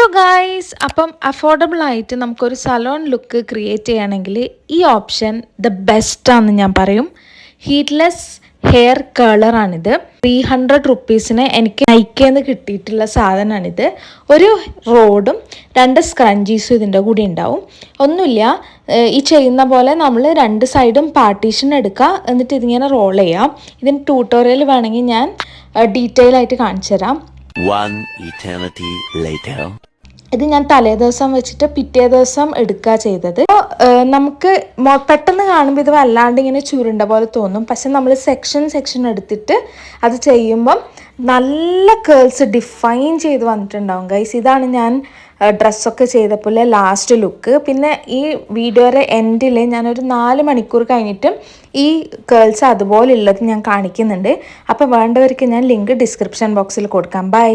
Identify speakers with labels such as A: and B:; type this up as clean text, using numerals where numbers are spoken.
A: Hello guys, അപ്പം affordable ആയിട്ട് നമുക്കൊരു സലോൺ ലുക്ക് ക്രിയേറ്റ് ചെയ്യുകയാണെങ്കിൽ ഈ ഓപ്ഷൻ ദ ബെസ്റ്റാണെന്ന് ഞാൻ പറയും. Heedless hair കേളറാണിത്. 300 റുപ്പീസിന് എനിക്ക് നൈക്കേന്ന് കിട്ടിയിട്ടുള്ള സാധനമാണിത്. ഒരു റോഡും 2 സ്ക്രഞ്ചീസും ഇതിൻ്റെ കൂടി ഉണ്ടാവും. ഒന്നുമില്ല, ഈ ചെയ്യുന്ന പോലെ നമ്മൾ 2 സൈഡും പാർട്ടീഷൻ എടുക്കുക, എന്നിട്ട് ഇതിങ്ങനെ റോൾ ചെയ്യാം. ഇതിന് ട്യൂട്ടോറിയൽ വേണമെങ്കിൽ ഞാൻ ഡീറ്റെയിൽ ആയിട്ട് കാണിച്ചു തരാം.
B: One eternity later.
A: ഇത് ഞാൻ തലേ ദിവസം വെച്ചിട്ട് പിറ്റേ ദിവസം എടുക്കുക ചെയ്തത്. നമുക്ക് പെട്ടെന്ന് കാണുമ്പോൾ ഇത് വല്ലാണ്ട് ഇങ്ങനെ ചുരുണ്ട പോലെ തോന്നും. പക്ഷെ നമ്മൾ സെക്ഷൻ എടുത്തിട്ട് അത് ചെയ്യുമ്പം നല്ല കേൾസ് ഡിഫൈൻ ചെയ്ത് വന്നിട്ടുണ്ടാവും ഗൈസ്. ഇതാണ് ഞാൻ ഡ്രസ്സൊക്കെ ചെയ്തപ്പോൾ ലാസ്റ്റ് ലുക്ക്. പിന്നെ ഈ വീഡിയോയുടെ എൻഡിൽ ഞാനൊരു 4 മണിക്കൂർ കഴിഞ്ഞിട്ടും ഈ കേൾസ് അതുപോലെ ഉള്ളത് ഞാൻ കാണിക്കുന്നുണ്ട്. അപ്പോൾ വേണ്ടവർക്ക് ഞാൻ ലിങ്ക് ഡിസ്ക്രിപ്ഷൻ ബോക്സിൽ കൊടുക്കാം. ബൈ.